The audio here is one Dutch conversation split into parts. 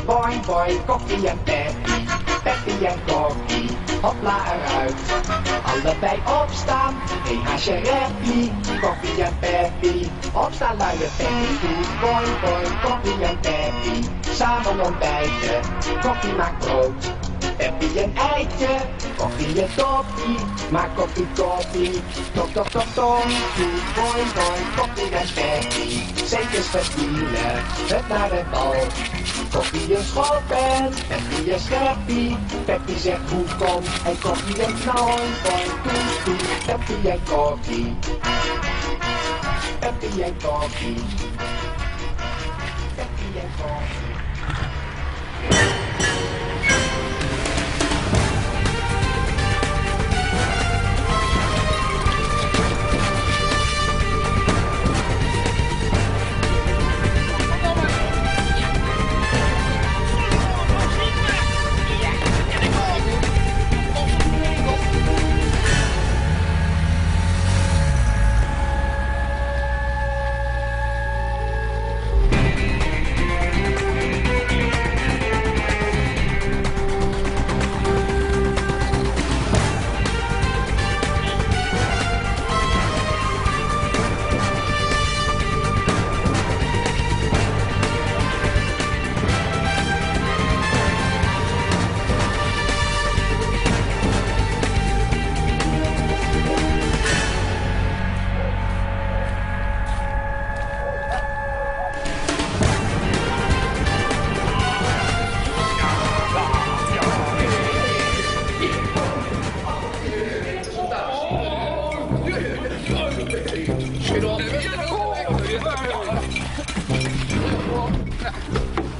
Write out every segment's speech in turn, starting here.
Boing, boing, Koppie en Peppie, Peppie en Koppie, hopla eruit. Allebei opstaan, een haasje reppie, Koppie en Peppie, opstaan luie Peppie toe. Boing, boing, Koppie en Peppie, samen ontbijten, Koppie maakt brood. Peppie een eitje, koffie een toppie, maak koffie koffie, top top top toppie. Boing boing, koffie en Peppie, zeker verdienen, het naar de bal. Koffie een schoolpen, Peppie een scheppie, Peppie zegt hoe kom, en koffie een knal. Boing toe toe, Peppie en koffie, Peppie en koffie, Peppie en koffie.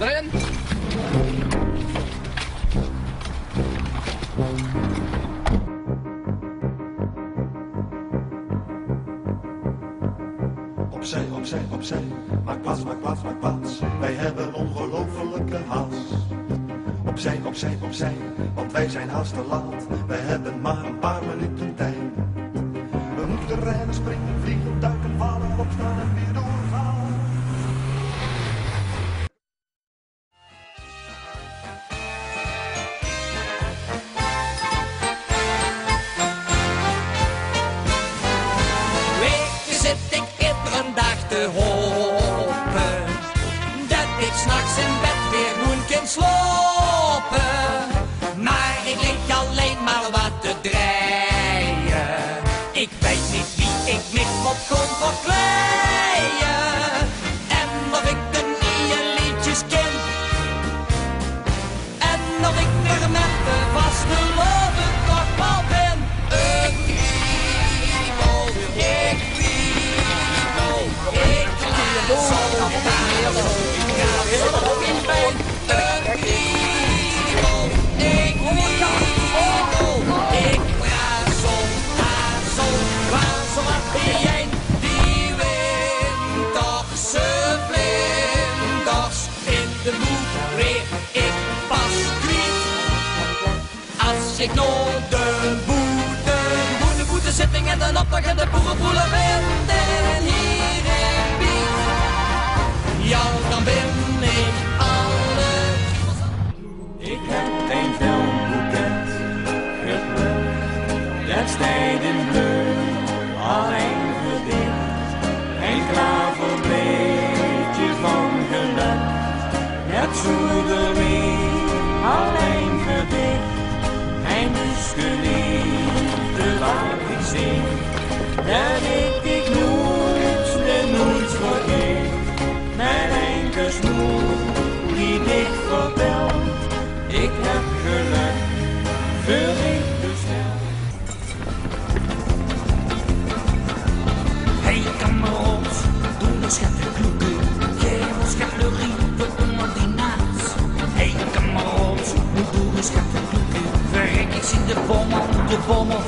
Erin. Opzij, opzij, opzij. Maak plaats, maak plaats, maak plaats. Wij hebben ongelofelijke haast. Opzij, opzij, opzij. Want wij zijn haast te laat. Wij hebben maar een paar minuten tijd. We moeten rennen, springen, vliegen, duiken, vallen, opstaan en weer doorgaan. Hopen dat ik s'nachts in bed weer moet kunnen slopen. Maar ik lig alleen maar wat te draaien. Ik weet niet wie ik mis op kon verkleien. En of ik de nieuwe liedjes ken. En of ik er met de vaste lopen toch wel ben. Een kriebel, ik kriebel, ik ik nog de boete-zitting en de opdag en de boerenvoelen vind en hier in Piet. Ja, dan ben ik alles. Ik heb een filmboeket geplukt, dat staat in bleu, alleen verdicht. Een klaverbleedje van geluk, het zoederie, alleen verdicht. Een geliefde waar ik zing, dat ik nooit vergeet. Met een kusmoer die ik vertel, ik heb geluk, vul ik besteld. Hey kamerad, doe eens even kloeken, jij was riepen onder die naad. Hey kamerad, doe eens even kloeken, verrek ik zie de bommen